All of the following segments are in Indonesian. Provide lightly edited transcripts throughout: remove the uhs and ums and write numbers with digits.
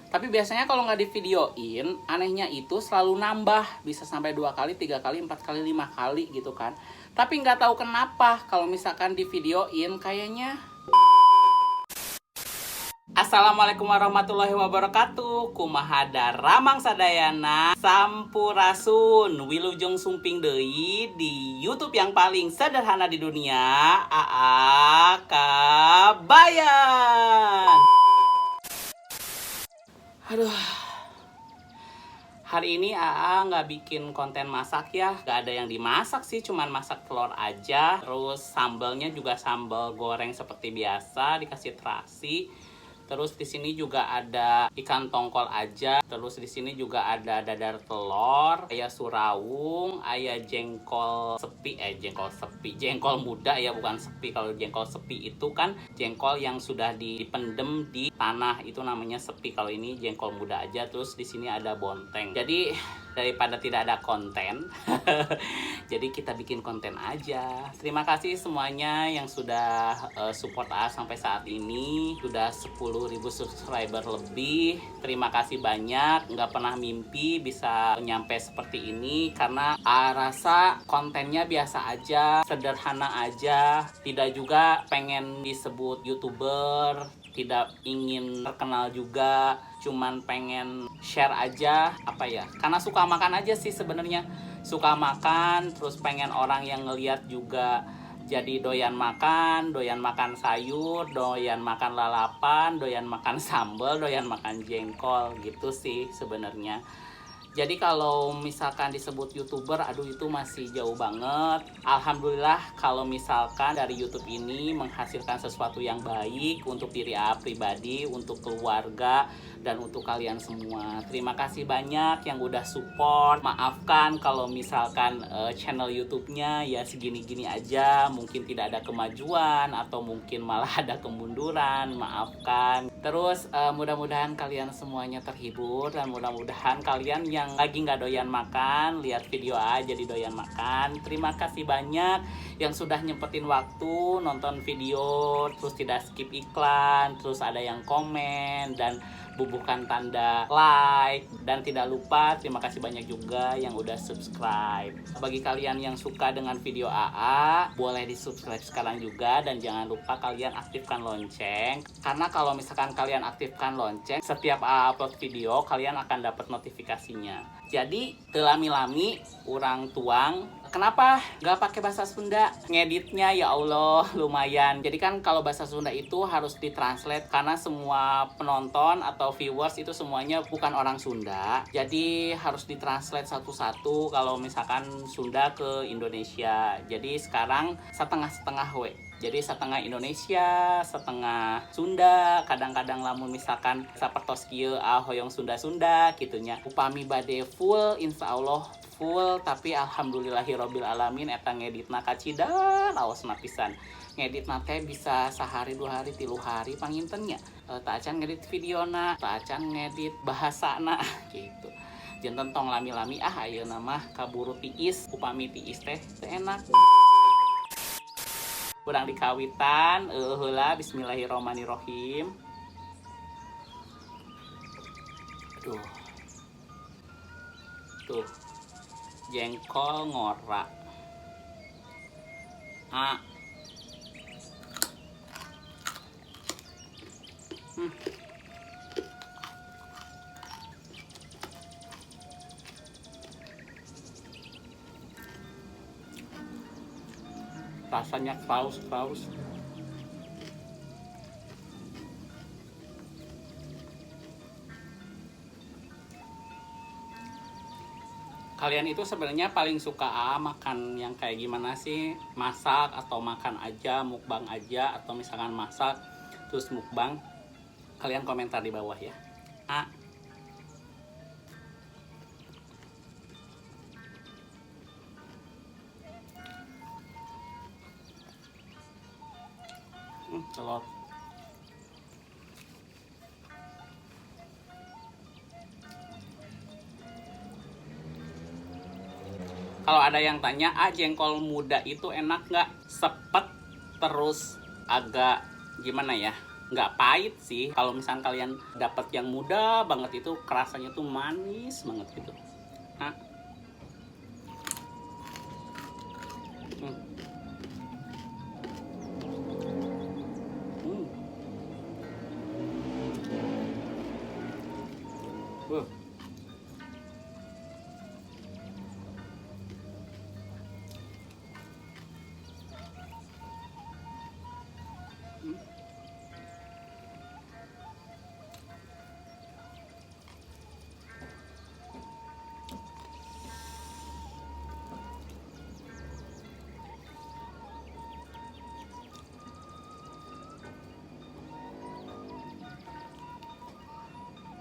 Tapi biasanya kalau nggak divideoin, anehnya itu selalu nambah, bisa sampai 2 kali, 3 kali, 4 kali, 5 kali gitu kan. Tapi nggak tahu kenapa kalau misalkan divideoin kayaknya. Assalamualaikum warahmatullahi wabarakatuh. Kumaha daramang sadayana sampurasun wilujeng sumping deui di YouTube yang paling sederhana di dunia, AA Kabayan. Aduh, hari ini AA nggak bikin konten masak ya. Nggak ada yang dimasak sih, cuman masak telur aja. Terus sambalnya juga sambal goreng seperti biasa, dikasih terasi. Terus di sini juga ada ikan tongkol aja. Terus di sini juga ada dadar telur, aya surawung, aya jengkol sepi, jengkol muda ya, bukan sepi. Kalau jengkol sepi itu kan jengkol yang sudah dipendem di tanah, itu namanya sepi. Kalau ini jengkol muda aja. Terus di sini ada bonteng. Jadi daripada tidak ada konten, jadi kita bikin konten aja. Terima kasih semuanya yang sudah support A sampai saat ini. Sudah 10.000 subscriber lebih. Terima kasih banyak. Nggak pernah mimpi bisa nyampe seperti ini, karena A rasa kontennya biasa aja, sederhana aja. Tidak juga pengen disebut YouTuber, tidak ingin terkenal juga, cuman pengen share aja, karena suka makan aja sih sebenarnya. Suka makan, terus pengen orang yang ngeliat juga jadi doyan makan sayur, doyan makan lalapan, doyan makan sambal, doyan makan jengkol gitu sih sebenarnya. Jadi kalau misalkan disebut YouTuber, aduh itu masih jauh banget. Alhamdulillah kalau misalkan dari YouTube ini menghasilkan sesuatu yang baik untuk diri A pribadi, untuk keluarga, dan untuk kalian semua. Terima kasih banyak yang udah support. Maafkan kalau misalkan channel YouTube-nya ya segini-gini aja, mungkin tidak ada kemajuan atau mungkin malah ada kemunduran. Maafkan. Terus mudah-mudahan kalian semuanya terhibur, dan mudah-mudahan kalian yang lagi nggak doyan makan, lihat video A jadi doyan makan. Terima kasih banyak yang sudah nyempetin waktu nonton video, terus tidak skip iklan, terus ada yang komen dan bubuhkan tanda like. Dan tidak lupa terima kasih banyak juga yang udah subscribe. Bagi kalian yang suka dengan video AA, boleh di subscribe sekarang juga, dan jangan lupa kalian aktifkan lonceng, karena kalau misalkan kalian aktifkan lonceng, setiap AA upload video kalian akan dapat notifikasinya. Jadi telami-lami urang tuang. Kenapa nggak pakai bahasa Sunda? Ngeditnya ya Allah lumayan. Jadi kan kalau bahasa Sunda itu harus ditranslate, karena semua penonton atau viewers itu semuanya bukan orang Sunda. Jadi harus ditranslate satu-satu kalau misalkan Sunda ke Indonesia. Jadi sekarang setengah-setengah we. Jadi setengah Indonesia, setengah Sunda. Kadang-kadang lamun misalkan sapertos kieu hoyong Sunda-Sunda gitunya. Upami bade full, insya Allah full, tapi alhamdulillahirabbil alamin eta ngeditna kacidan aosna pisan. Ngeditna teh bisa sehari, 2 hari, 3 hari pangintennya. Tak acan ngedit videona, tak acan ngedit bahasana gitu. Janten tong lami-lami ayeuna mah kaburu tiis. Upami tiis teh enak. Kurang dikawitan, heula bismillahirrahmanirrahim. Aduh. Tuh. Jengkol ngora. Rasanya kraus. Kalian itu sebenarnya paling suka makan yang kayak gimana sih? Masak atau makan aja, mukbang aja, atau misalkan masak terus mukbang? Kalian komentar di bawah ya. Telur. Kalau ada yang tanya, jengkol muda itu enak nggak? Sepet, terus agak gimana ya? nggak pahit sih. Kalau misalnya kalian dapat yang muda banget itu kerasanya tuh manis banget gitu. Nah. Hmm. Hmm. Uh.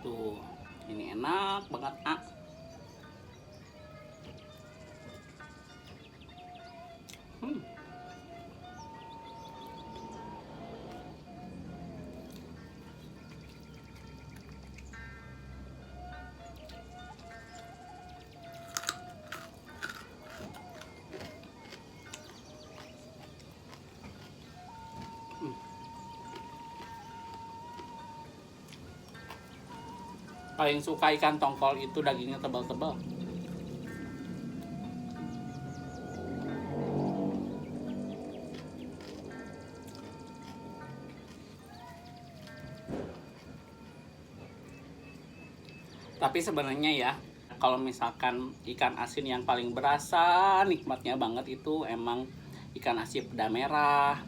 Tuh, ini enak banget. Hmm. Paling suka ikan tongkol itu dagingnya tebal-tebal. Tapi sebenarnya ya, kalau misalkan ikan asin yang paling berasa nikmatnya banget itu emang ikan asin peda merah,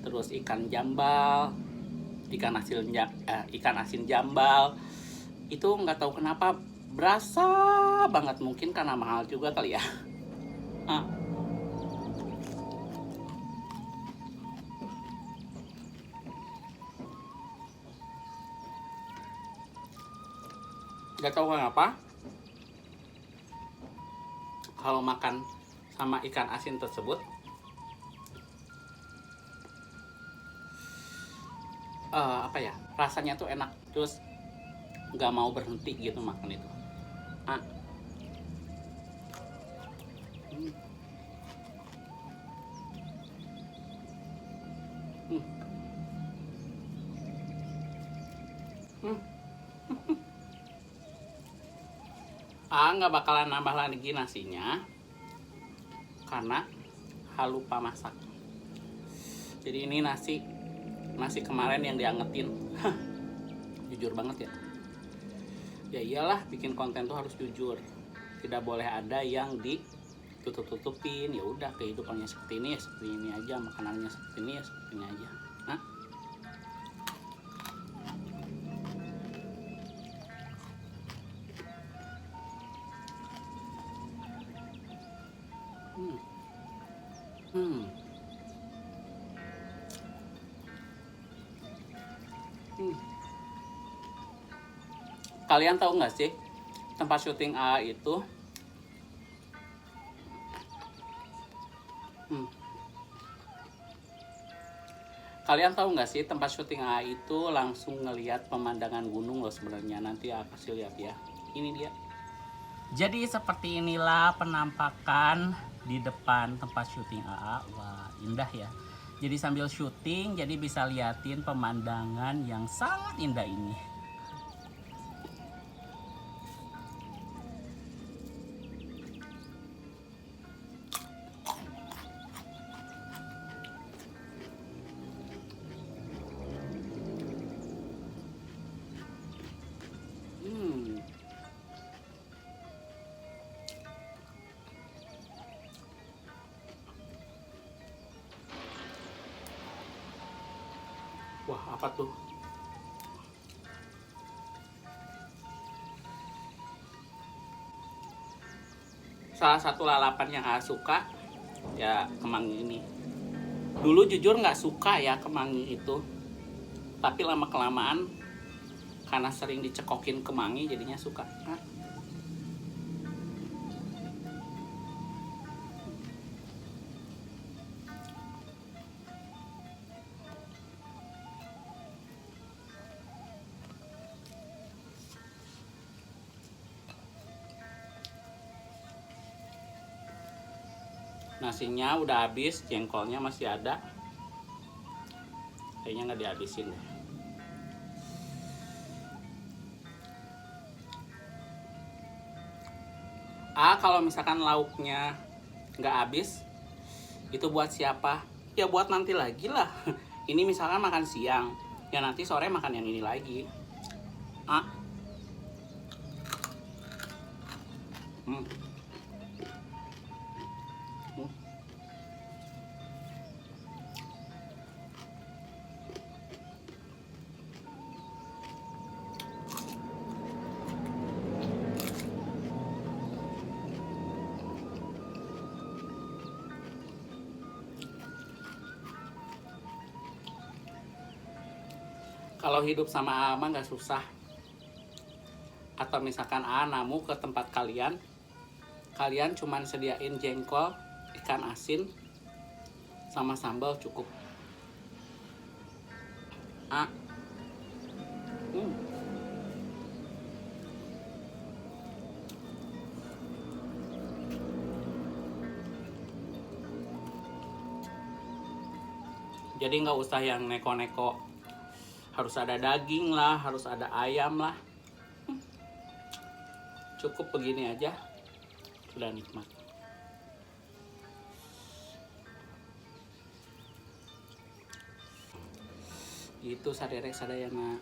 terus ikan jambal, ikan asin jambal. Itu nggak tahu kenapa berasa banget, mungkin karena mahal juga kali ya. Nggak tahu kenapa kalau makan sama ikan asin tersebut apa ya, rasanya tuh enak, terus nggak mau berhenti gitu makan itu. Ah. Hmm. Hmm. Hmm. Nggak bakalan nambah lagi nasinya karena lupa masak. Jadi ini nasi kemarin yang diangetin. Jujur banget ya. Ya iyalah, bikin konten tuh harus jujur. Tidak boleh ada yang ditutup-tutupin. Ya udah, kehidupannya seperti ini ya seperti ini aja, makanannya seperti ini ya seperti ini aja. Nah. Hmm. Hmm. Hmm. Kalian tahu nggak sih tempat syuting A itu? Kalian tahu nggak sih tempat syuting A itu langsung ngelihat pemandangan gunung loh sebenarnya. Nanti aku kasih lihat ya. Ini dia. Jadi seperti inilah penampakan di depan tempat syuting AA. Wah, indah ya. Jadi sambil syuting jadi bisa liatin pemandangan yang sangat indah ini. Wah, apa tuh? Salah satu lalapan yang A suka ya kemangi ini. Dulu jujur nggak suka ya kemangi itu, tapi lama kelamaan karena sering dicekokin kemangi jadinya suka. Nasinya udah habis, jengkolnya masih ada. Kayaknya nggak dihabisin deh. Kalau misalkan lauknya nggak habis, itu buat siapa? Ya buat nanti lagi lah. Ini misalkan makan siang, ya nanti sore makan yang ini lagi. Hmm. Kalau hidup sama ama nggak susah. Atau misalkan namu ke tempat kalian, kalian cuman sediain jengkol, ikan asin, sama sambal cukup. Jadi nggak usah yang neko-neko, harus ada daging lah, harus ada ayam lah. Cukup begini aja, sudah nikmat. Gitu saderek sadayana.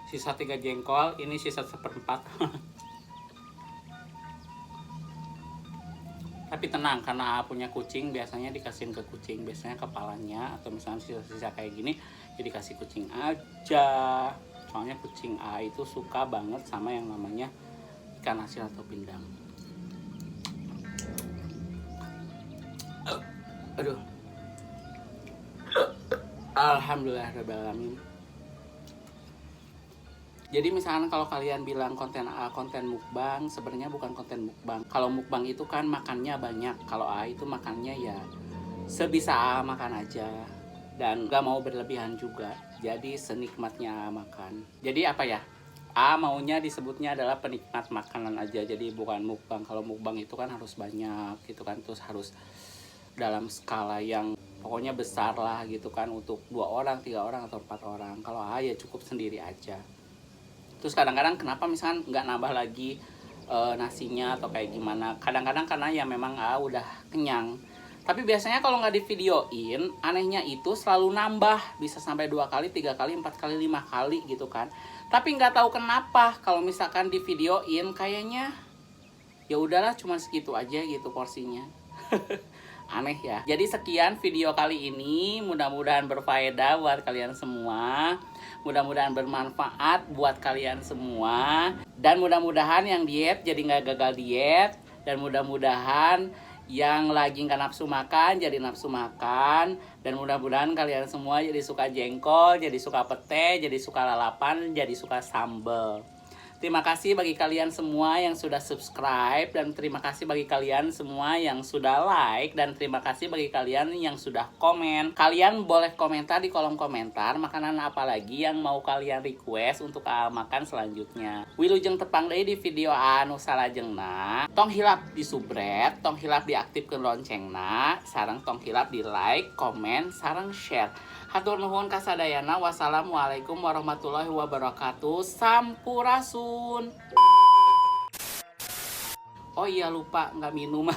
Sisa 3 jengkol, ini sisa 1/4. Tapi tenang, karena punya kucing, biasanya dikasihin ke kucing, biasanya kepalanya atau misalnya sisa-sisa kayak gini ya dikasih kucing aja. Soalnya kucing itu suka banget sama yang namanya ikan asin atau pindang. Aduh. Alhamdulillahirrahmanirrahim. Jadi misalkan kalau kalian bilang konten konten mukbang, sebenarnya bukan konten mukbang. Kalau mukbang itu kan makannya banyak. Kalau itu makannya ya sebisa makan aja. Dan gak mau berlebihan juga. Jadi senikmatnya makan. Jadi apa ya? Maunya disebutnya adalah penikmat makanan aja. Jadi bukan mukbang. Kalau mukbang itu kan harus banyak gitu kan. Terus harus dalam skala yang pokoknya besar lah gitu kan. Untuk 2 orang, 3 orang, atau 4 orang. Kalau ya cukup sendiri aja. Terus kadang-kadang kenapa misalkan nggak nambah lagi nasinya atau kayak gimana. Kadang-kadang karena ya memang udah kenyang. Tapi biasanya kalau nggak divideoin, anehnya itu selalu nambah. Bisa sampai 2 kali, 3 kali, 4 kali, 5 kali gitu kan. Tapi nggak tahu kenapa kalau misalkan divideoin kayaknya ya udahlah cuma segitu aja gitu porsinya. Aneh ya. Jadi sekian video kali ini, mudah-mudahan berfaedah buat kalian semua. Mudah-mudahan bermanfaat buat kalian semua. Dan mudah-mudahan yang diet jadi nggak gagal diet. Dan mudah-mudahan yang lagi nggak nafsu makan jadi nafsu makan. Dan mudah-mudahan kalian semua jadi suka jengkol, jadi suka pete, jadi suka lalapan, jadi suka sambal. Terima kasih bagi kalian semua yang sudah subscribe, dan terima kasih bagi kalian semua yang sudah like, dan terima kasih bagi kalian yang sudah komen. Kalian boleh komentar di kolom komentar makanan apa lagi yang mau kalian request untuk makan selanjutnya. Wilujeng tepang deui di video anu salajengna. Tong hilap di subscribe, tong hilap diaktifkeun loncengna, sareng tong hilap di like, komen, sareng share. Hatur nuhun kasadayana. Wassalamualaikum warahmatullahi wabarakatuh. Sampurasun. Oh iya lupa nggak minum.